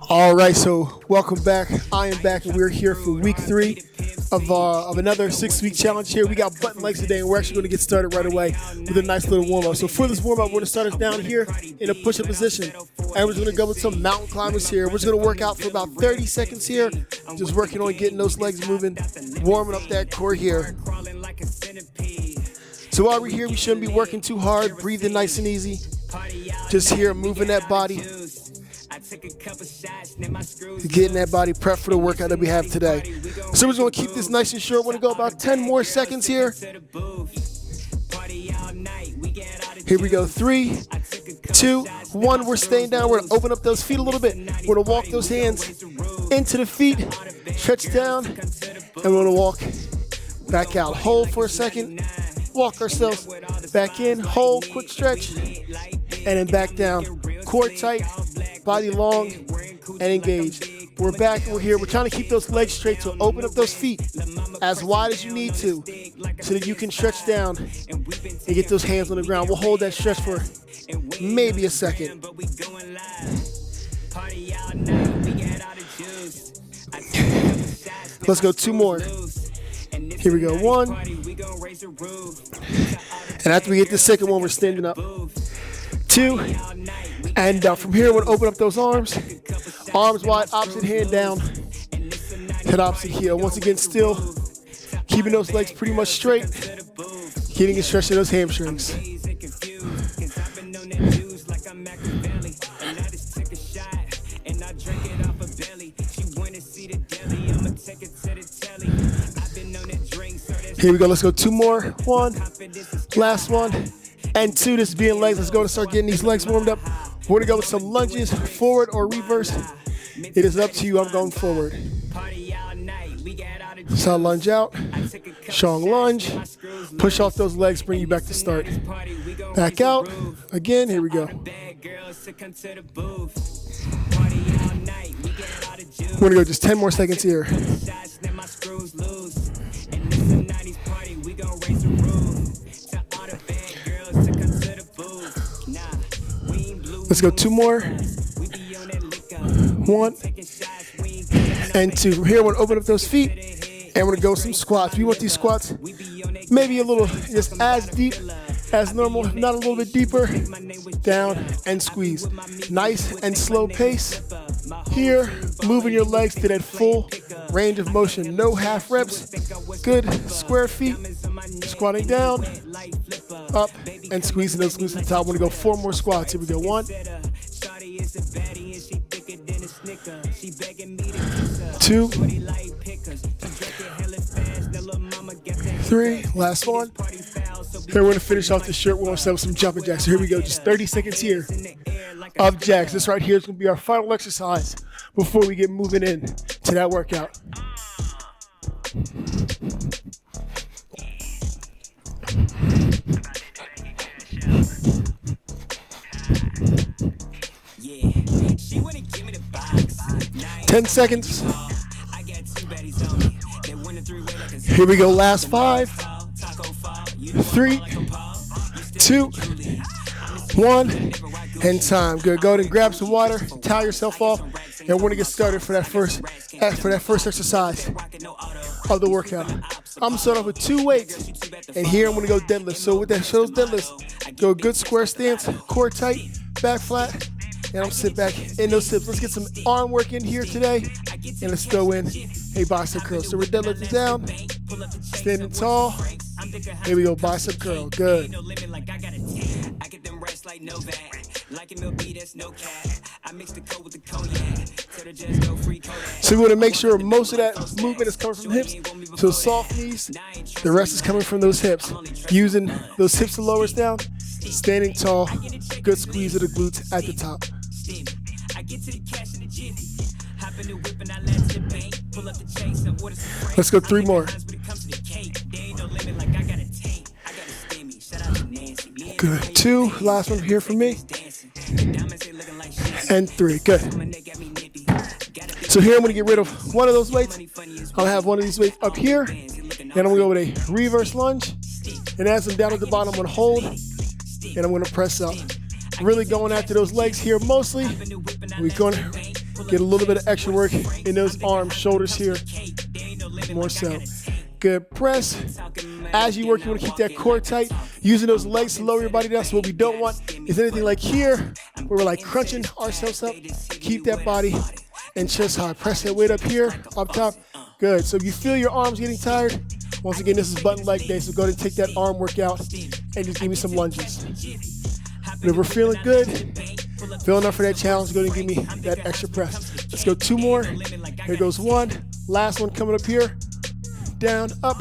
All right, so welcome back. I am back, and we're here for week 3 of another 6-week challenge here. We got butt and legs today, and we're actually going to get started right away with a nice little warm-up. So for this warm-up, we're going to start us down here in a push-up position, and we're just going to go with some mountain climbers here. We're just going to work out for about 30 seconds here, just working on getting those legs moving, warming up that core here. So while we're here, we shouldn't be working too hard, breathing nice and easy. Just here, moving that body, getting that body prepped for the workout that we have today. So we're just going to keep this nice and short. We're going to go about 10 more seconds here. Here we go, 3, 2, 1. We're staying down. We're going to open up those feet a little bit. We're going to walk those hands into the feet, stretch down, and we're going to walk back out. Hold for a second, walk ourselves back in, hold, quick stretch, and then back down. Core tight, body long, and engaged. We're back and we're here. We're trying to keep those legs straight, so open up those feet as wide as you need to so that you can stretch down and get those hands on the ground. We'll hold that stretch for maybe a second. Let's go 2 more. Here we go, 1. And after we get the second one, we're standing up. 2. And from here, we're going to open up those arms. Arms wide, opposite hand down. Head opposite heel. Once again, still keeping those legs pretty much straight. Getting a stretch of those hamstrings. Here we go. Let's go 2 more. 1. Last one. And 2. This being legs. Let's go and start getting these legs warmed up. We're going to go with some lunges, forward or reverse. It is up to you. I'm going forward. So I'll lunge out. Strong lunge. Push off those legs. Bring you back to start. Back out. Again. Here we go. We're going to go just 10 more seconds here. Let's go 2 more. 1 and 2. From here, we're going to open up those feet and we're going to go with some squats. We want these squats maybe a little, just as deep as normal, if not a little bit deeper. Down and squeeze. Nice and slow pace. Here, moving your legs to that full range of motion. No half reps. Good square feet. Squatting down, up, and squeezing those glutes to the top. We're going to go 4 more squats. Here we go. 1, 2, 3. Last one. Here we're going to finish off the shirt. We're going to set up some jumping jacks. So here we go. Just 30 seconds here of jacks. This right here is going to be our final exercise before we get moving in to that workout. Ten seconds. Here we go. Last 5, 3, 2, 1, and time. Good. Go ahead and grab some water, towel yourself off, and we're gonna get started for that first exercise of the workout. I'm gonna start off with 2 weights, and here I'm gonna go deadlift. So with that, those deadlifts, go good square stance, core tight, back flat, and I'm sit back in those hips. Let's get some arm work in here today, and let's throw in a bicep curl. So we're deadlifting down, standing tall. Here we go, bicep curl. Good. So we want to make sure most of that movement is coming from the hips. So soft knees, the rest is coming from those hips. Using those hips to lower us down, standing tall, good squeeze of the glutes at the top. Let's go 3 more. Good. 2. Last one here for me. And 3. Good. So here I'm going to get rid of one of those weights. I'll have one of these weights up here. And I'm going to go with a reverse lunge. And as I'm down at the bottom, I'm going to hold. And I'm going to press up. Really going after those legs here mostly. We're going to Get a little bit of extra work in those arms, shoulders here. More so. Good. Press. As you work, you want to keep that core tight. Using those legs to lower your body down. So what we don't want is anything like here, where we're like crunching ourselves up. Keep that body and chest high. Press that weight up here, up top. Good. So if you feel your arms getting tired, once again, this is button leg day. So go ahead and take that arm workout and just give me some lunges. But if we're feeling good, feeling up for that challenge, go ahead and give me that extra press. Let's go 2 more. Here goes 1. Last one coming up here. Down, up,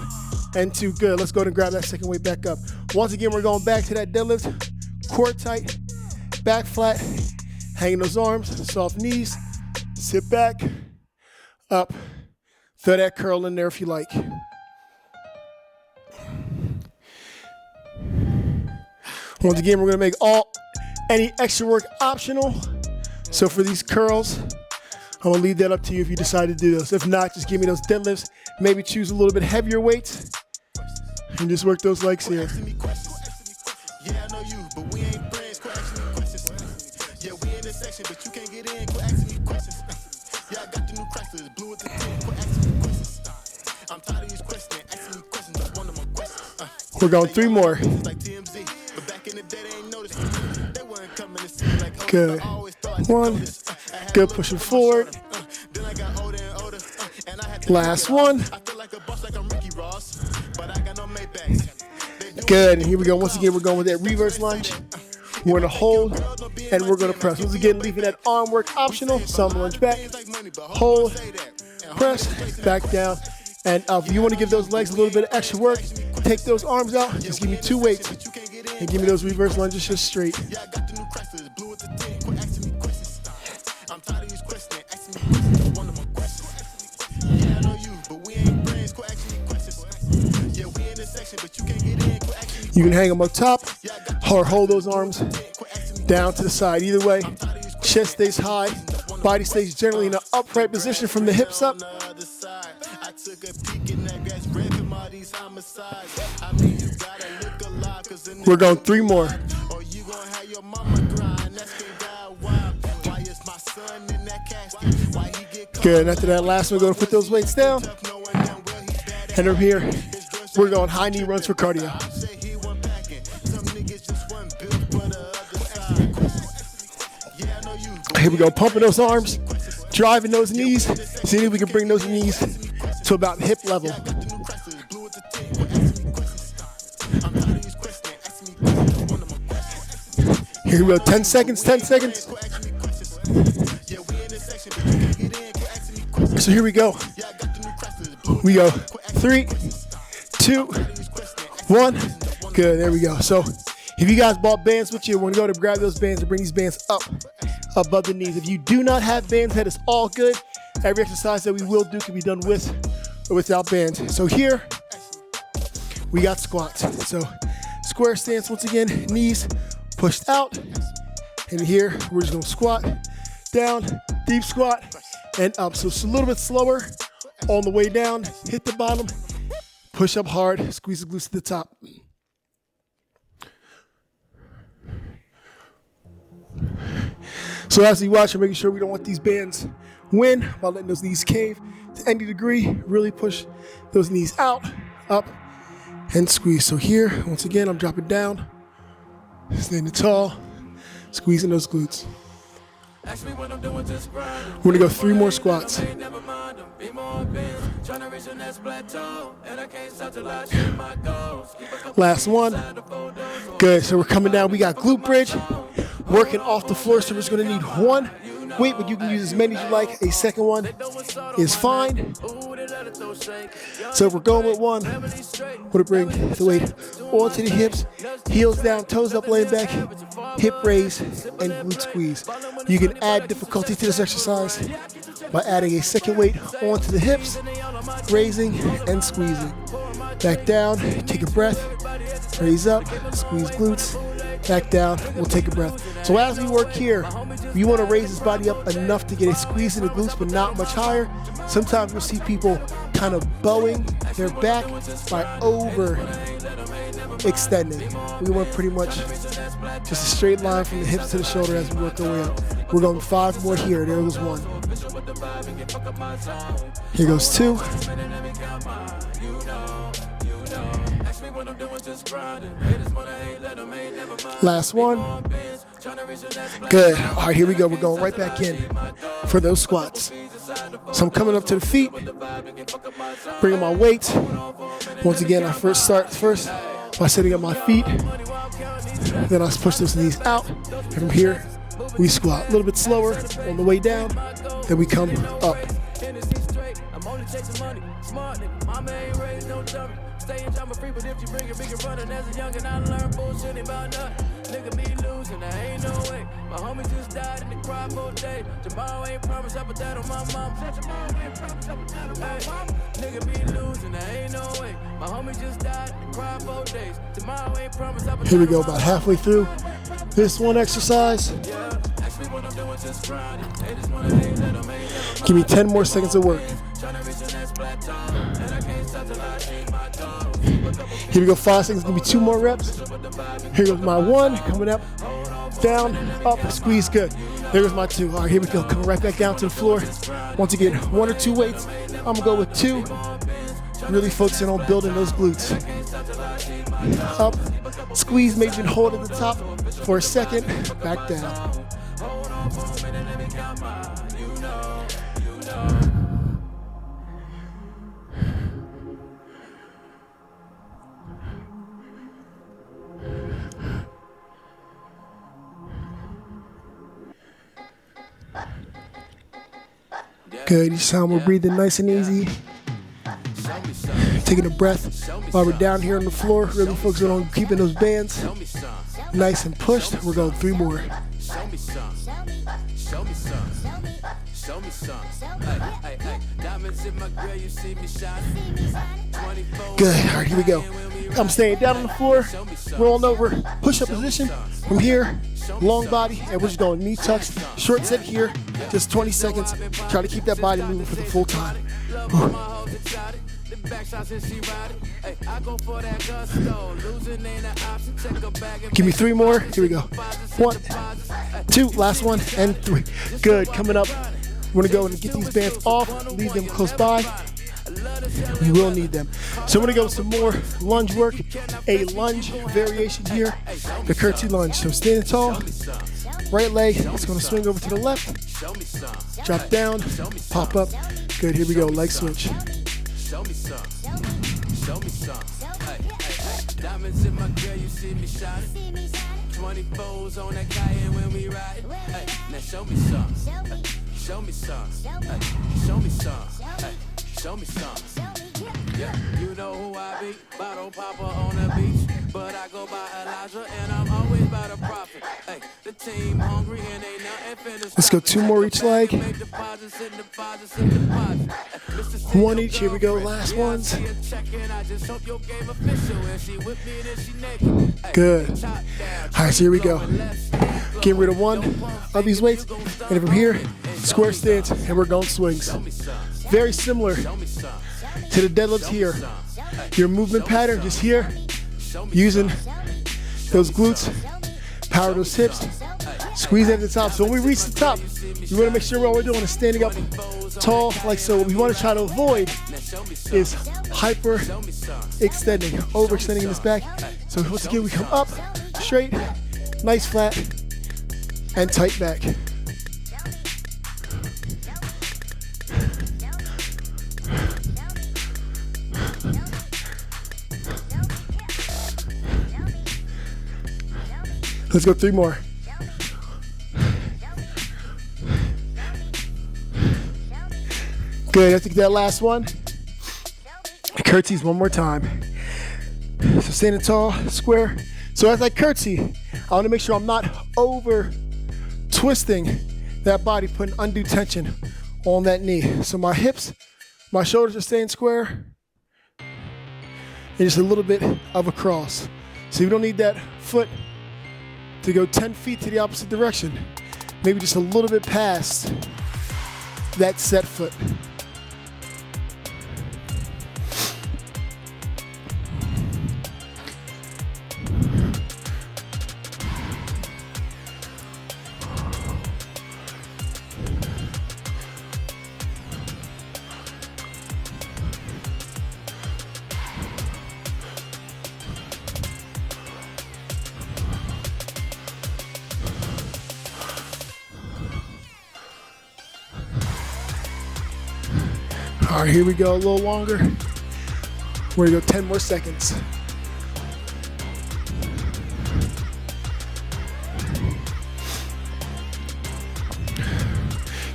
and 2. Good. Let's go ahead and grab that second weight back up. Once again, we're going back to that deadlift. Core tight, back flat, hanging those arms, soft knees. Sit back, up. Throw that curl in there if you like. Once again, we're gonna make any extra work optional. So for these curls, I'm gonna leave that up to you if you decide to do those. If not, just give me those deadlifts. Maybe choose a little bit heavier weights and just work those legs here. We're going 3 more. Good. 1. Good, pushing forward. Last one. Good, and here we go. Once again, we're going with that reverse lunge. We're gonna hold, and we're gonna press. Once again, leaving that arm work optional. Some lunge back, hold, press, back down, and up. If you wanna give those legs a little bit of extra work, take those arms out, just give me 2 weights, and give me those reverse lunges just straight. You can hang them up top or hold those arms down to the side. Either way, chest stays high, body stays generally in an upright position from the hips up. We're going 3 more. Good, and after that last one, we're going to put those weights down. And from here, we're going high knee runs for cardio. Here we go, pumping those arms, driving those knees. See if we can bring those knees to about hip level. Here we go, 10 seconds, 10 seconds. So here we go. We go 3, 2, 1. Good, there we go. So if you guys bought bands with you, we're gonna go to grab those bands and bring these bands up above the knees. If you do not have bands, that is all good. Every exercise that we will do can be done with or without bands. So here, we got squats. So square stance, once again, knees pushed out. And here, we're just gonna squat, down, deep squat, and up. So it's a little bit slower on the way down. Hit the bottom, push up hard, squeeze the glutes to the top. So as you watch, we're making sure we don't let these bands win while letting those knees cave to any degree. Really push those knees out, up, and squeeze. So here, once again, I'm dropping down, standing tall, squeezing those glutes. We're gonna go 3 more squats. Last one. Good, so we're coming down. We got glute bridge, working off the floor, so we're just gonna need 1 weight, but you can use as many as you like. A second one is fine. So we're going with 1. We're gonna bring the weight onto the hips, heels down, toes up, laying back, hip raise, and glute squeeze. You can add difficulty to this exercise by adding a second weight onto the hips, raising and squeezing. Back down, take a breath, raise up, squeeze glutes, back down, we'll take a breath. So as we work here, you want to raise this body up enough to get a squeeze in the glutes, but not much higher. Sometimes we'll see people kind of bowing their back by over extending. We want pretty much just a straight line from the hips to the shoulder as we work our way up. We're going 5 more here. There goes 1. Here goes 2. Last one. Good. All right, here we go. We're going right back in for those squats. So I'm coming up to the feet, bringing my weight. Once again, I start by setting up my feet. Then I push those knees out. And from here, we squat. A little bit slower on the way down. Then we come up. Here we go, about halfway through this one exercise. Give me 10 more seconds of work. Here we go, 5 seconds, give me 2 more reps. Here goes my 1, coming up, down, up, squeeze, good. There goes my 2. All right, here we go, coming right back down to the floor. Once again, 1 or 2 weights. I'm gonna go with 2. Really focusing on building those glutes. Up, squeeze, maybe even hold at the top for a second, back down. Good, each time we're breathing nice and easy. Taking a breath while we're down here on the floor, really focusing on keeping those bands nice and pushed. We're going 3 more. Good, all right, here we go. I'm staying down on the floor, rolling over, push-up position. From here, long body, and we're just going knee tucks. Short set here, just 20 seconds. Try to keep that body moving for the full time. Give me 3 more. Here we go. 1, 2, last one, and 3. Good, coming up. We're gonna go and get these bands off, leave them close by. We will need them. So we're gonna go with some more lunge work. A lunge variation here, the curtsy lunge. So standing tall, right leg, it's gonna swing over to the left, drop down, pop up. Good, here we go, leg switch. Diamonds in my girl, you see me shining. 24s on that Cayenne when we ride. Now show me some. Show me some. Show me some. Show me some. Yeah, you know who I be. Bottle popper on the beach. But I go by Elijah and I'm always by the profit. Hey, the team hungry and they nothing finished. Let's go 2 more each leg. 1 each. Here we go. Last ones. Good. All right, so here we go. Getting rid of 1 of these weights. And from here, square stance, and we're going swings. Very similar to the deadlift here. Your movement pattern just here, using those glutes, power those hips, squeeze at the top. So when we reach the top, you want to make sure all we're doing is standing up tall like so. What we want to try to avoid is hyper extending, overextending in this back. So once again, we come up, straight, nice flat, and tight back. Let's go 3 more. Good, I think that last one. Curtsies 1 more time. So standing tall, square. So as I curtsy, I want to make sure I'm not over twisting that body, putting undue tension on that knee. So my hips, my shoulders are staying square. And just a little bit of a cross. So you don't need that foot to go 10 feet to the opposite direction. Maybe just a little bit past that set foot. All right, here we go, a little longer. We're gonna go 10 more seconds.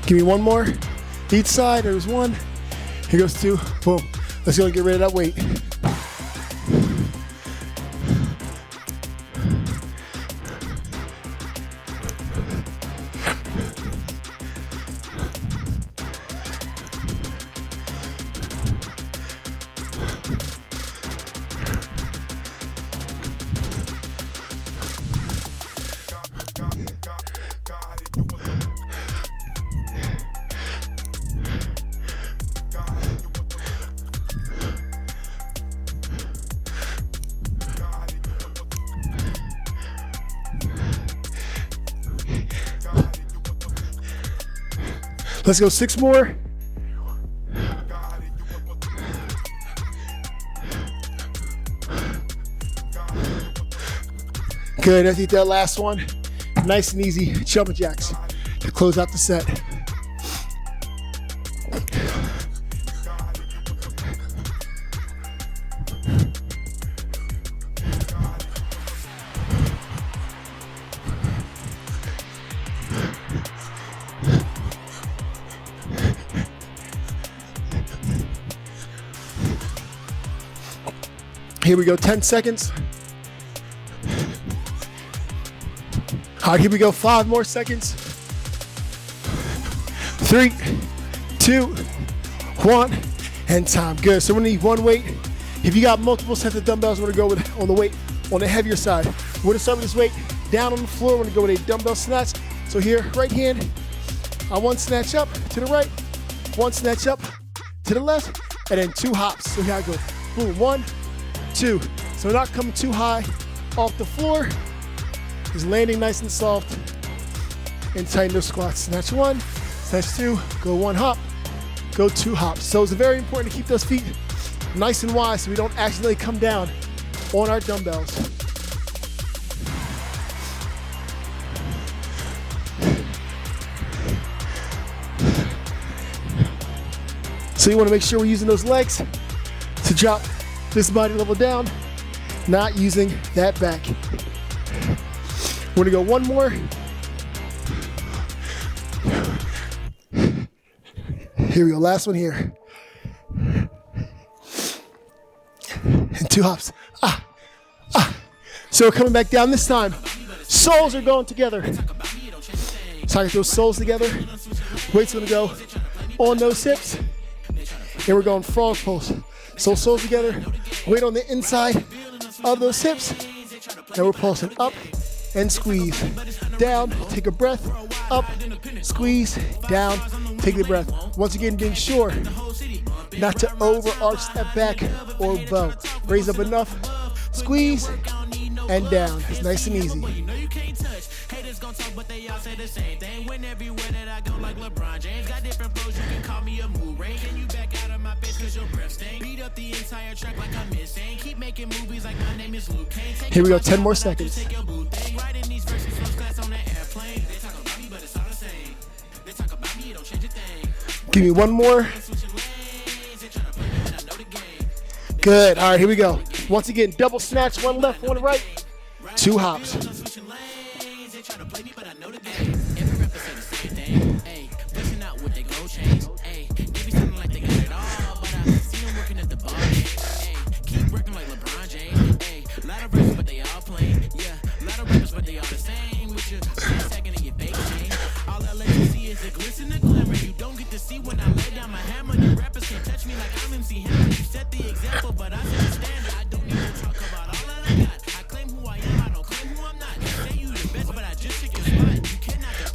Give me one more. Each side, there's one. Here goes two, boom. Let's go and get rid of that weight. Let's go 6 more. Good, let's eat that last one. Nice and easy jumping jacks to close out the set. Here we go, 10 seconds. All right, here we go, 5 more seconds. 3, 2, 1, and time. Good, so we're gonna need one weight. If you got multiple sets of dumbbells, we're gonna go with on the weight on the heavier side. We're gonna start with this weight down on the floor. We're gonna go with a dumbbell snatch. So here, right hand, one snatch up to the right, one snatch up to the left, and then 2 hops. So here I go, boom, 1, 2. So we're not coming too high off the floor. Just landing nice and soft and tighten those squats. Snatch 1, snatch 2, go 1 hop, go 2 hops. So it's very important to keep those feet nice and wide so we don't accidentally come down on our dumbbells. So you want to make sure we're using those legs to drop this body level down, not using that back. We're gonna go 1 more. Here we go, last one here. And 2 hops. So we're coming back down this time. Soles are going together. So I get those soles together. Weight's gonna go on those hips. And we're going frog pulse. So soles together, weight on the inside of those hips. And we're pulsing up and squeeze. Down, take a breath, up, squeeze, down, take the breath. Once again, being sure not to overarch that back or bow. Raise up enough, squeeze, and down. It's nice and easy. Here we go, 10 more seconds. Give me 1 more. Good, all right, here we go. Once again, double snatch, 1 left, 1 right, 2 hops.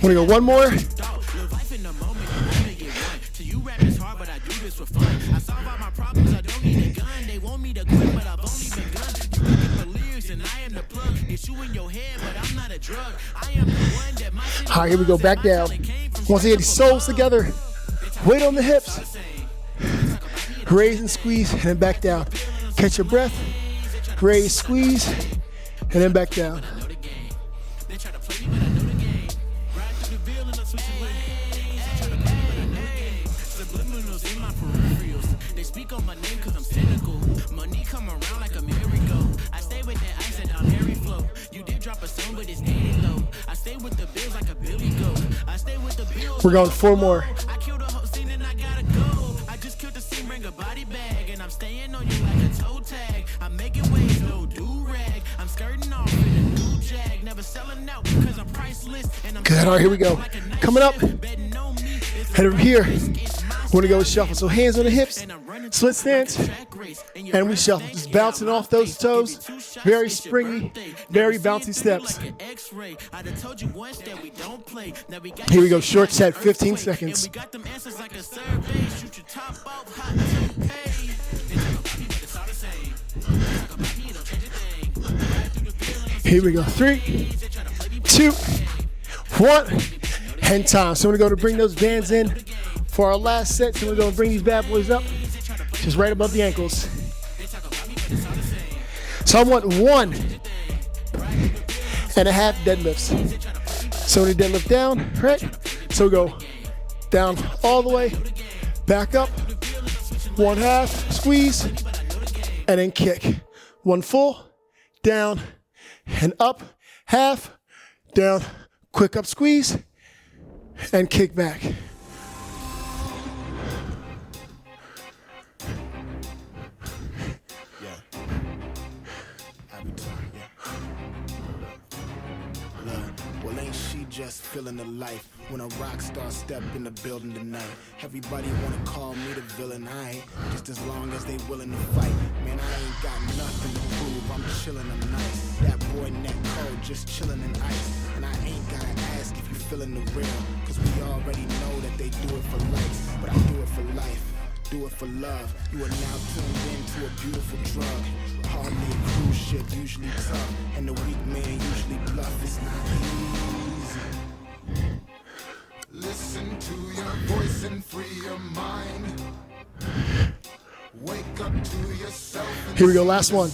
We're gonna go 1 more. All right, here we go, back down. Once again, these soles together, weight on the hips, raise and squeeze, and then back down. Catch your breath, raise, squeeze, and then back down. on my name cause I'm cynical. Money come around like a merry-go. I stay with that ice and down Harry flow. You did drop a song but it's dated low. I stay with the bills like a Billy goat. I stay with the bills. We're going 4 more. I killed the whole scene and I gotta go. I just killed the scene, bring a body bag. And I'm staying on you like a toe tag. I'm making waves, no do-rag. I'm skirting off in a new jag. Never selling out because I'm priceless. And I'm good. All right, here we go. Coming up, head over here. We're gonna go with shuffle. So hands on the hips, split stance, and we shuffle. Just bouncing off those toes. Very springy, very bouncy steps. Here we go, short set, 15 seconds. Here we go, 3, 2, 1, and time. So we're gonna bring those bands in for our last set. So we're gonna bring these bad boys up, just right above the ankles. So I want 1.5 deadlifts. So we deadlift down, right? So we go down all the way, back up, 1/2, squeeze, and then kick. 1 full, down, and up, half, down, quick up squeeze, and kick back. Well, ain't she just feeling the life when a rock star step in the building tonight? Everybody wanna call me the villain, I ain't, just as long as they willing to fight. Man, I ain't got nothing to prove, I'm chilling, I'm nice. That boy neck cold, just chilling in ice. And I ain't gotta ask if you feeling the real, cause we already know that they do it for life. But I do it for life, do it for love. You are now tuned into a beautiful drug. Hardly a cruise ship, usually tough. And the weak man usually bluff, it's not easy. Listen to your voice and free your mind. Wake up to yourself. Here we go, last one.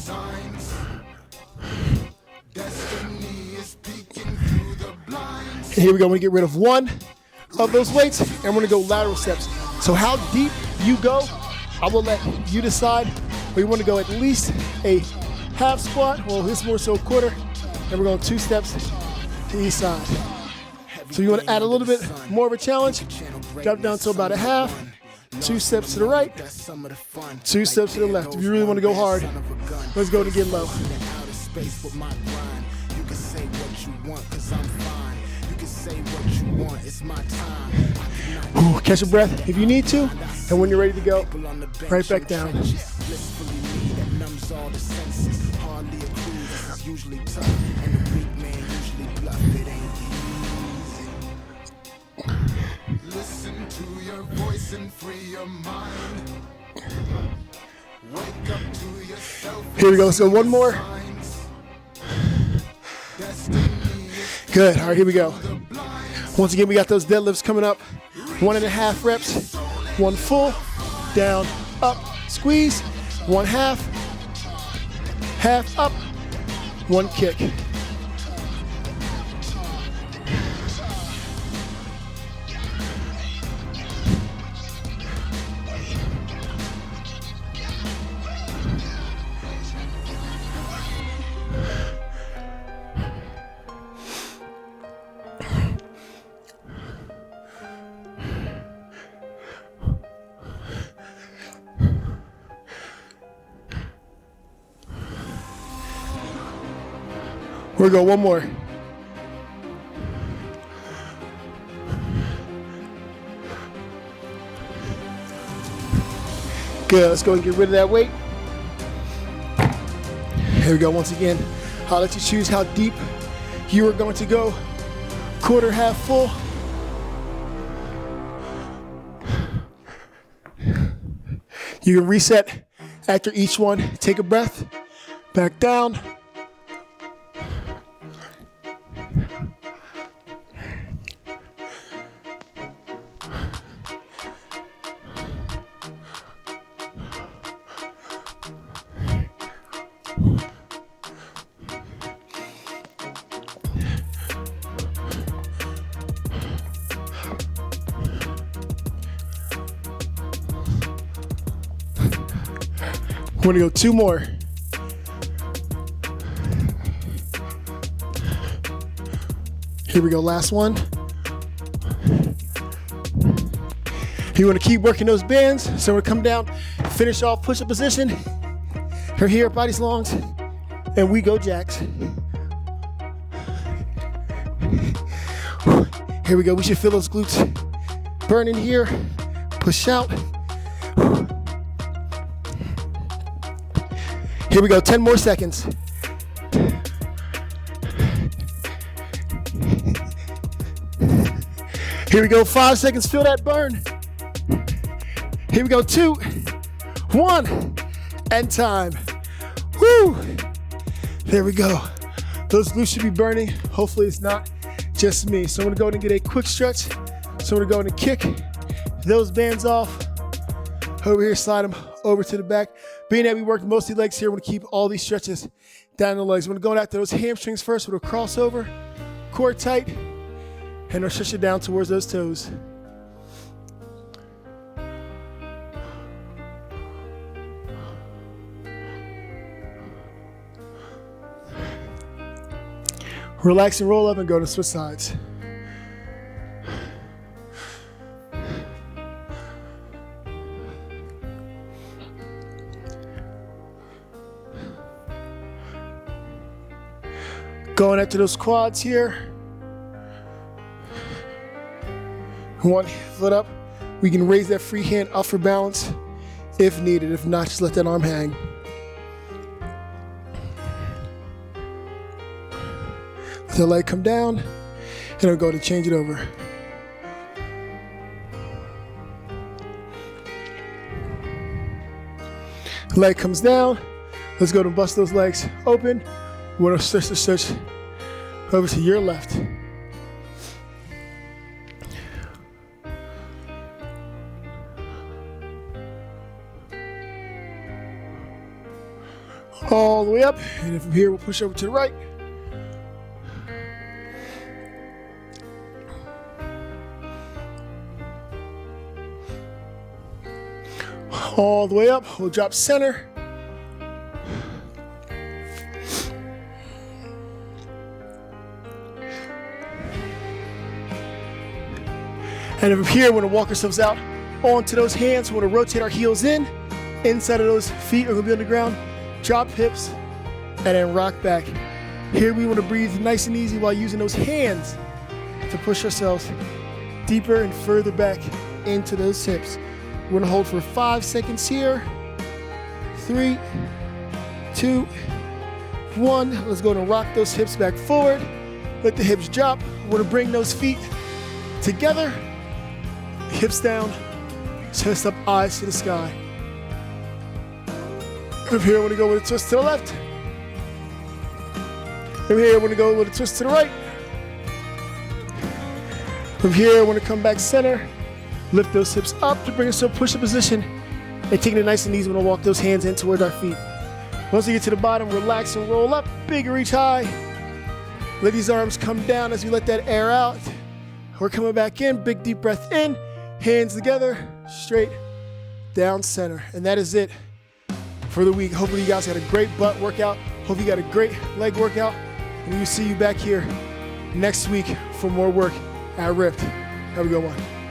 Destiny is peeking through the blinds. And here we go, we're gonna get rid of 1 of those weights, and we're gonna go lateral steps. So how deep you go, I will let you decide. We want to go at least a half squat, well, this is more so a quarter, and we're going 2 steps to each side. So you want to add a little bit more of a challenge, drop down to about a half, 2 steps to the right, 2 steps to the left. If you really want to go hard, let's go to get low. You can say what you want, cause I'm fine. You can say what you want, it's my time. Ooh, catch a breath if you need to, and when you're ready to go, right back down. Usually tough, and the weak man usually bluff. It ain't easy. Listen to your voice and free your mind. Wake up to yourself. Here we go, let's go 1 more. Good, all right, here we go. Once again, we got those deadlifts coming up. 1.5 reps, 1 full, down, up, squeeze, 1/2, half up, 1 kick. We'll go 1 more. Good, let's go and get rid of that weight. Here we go, once again. I'll let you choose how deep you are going to go. Quarter, half full. You can reset after each one. Take a breath, back down. We're gonna go 2 more. Here we go, last one. You wanna keep working those bands. So we're gonna come down, finish off push-up position. Her here, body's longs, and we go jacks. Here we go, we should feel those glutes burning here. Push out. Here we go, 10 more seconds. Here we go, 5 seconds, feel that burn. Here we go, 2, 1, and time. Woo! There we go. Those glutes should be burning. Hopefully it's not just me. So I'm gonna go ahead and get a quick stretch. So I'm gonna go ahead and kick those bands off. Over here, slide them over to the back. Being that we worked mostly legs here, we're gonna keep all these stretches down the legs. We're gonna go after those hamstrings first with a crossover, core tight, and we'll stretch it down towards those toes. Relax and roll up and go to switch sides. Going after those quads here. One foot up. We can raise that free hand up for balance if needed. If not, just let that arm hang. Let the leg come down, and I'll go to change it over. Leg comes down. Let's go to bust those legs open. We're gonna switch over to your left. All the way up, and from here we'll push over to the right. All the way up, we'll drop center. And from here, we're gonna walk ourselves out onto those hands. We're gonna rotate our heels in. Inside of those feet are gonna be on the ground. Drop hips, and then rock back. Here we wanna breathe nice and easy while using those hands to push ourselves deeper and further back into those hips. We're gonna hold for 5 seconds here. 3, 2, 1. Let's go and rock those hips back forward. Let the hips drop. We're gonna bring those feet together. Hips down, chest up, eyes to the sky. From here, we're gonna go with a twist to the left. From here, we're gonna go with a twist to the right. From here, we're gonna come back center. Lift those hips up to bring us to a push-up position. And taking it nice and easy, we're gonna walk those hands in towards our feet. Once we get to the bottom, relax and roll up. Big reach high. Let these arms come down as we let that air out. We're coming back in, big deep breath in. Hands together, straight down center. And that is it for the week. Hopefully you guys had a great butt workout. Hope you got a great leg workout. And we'll see you back here next week for more work at Ripped. Have a good one.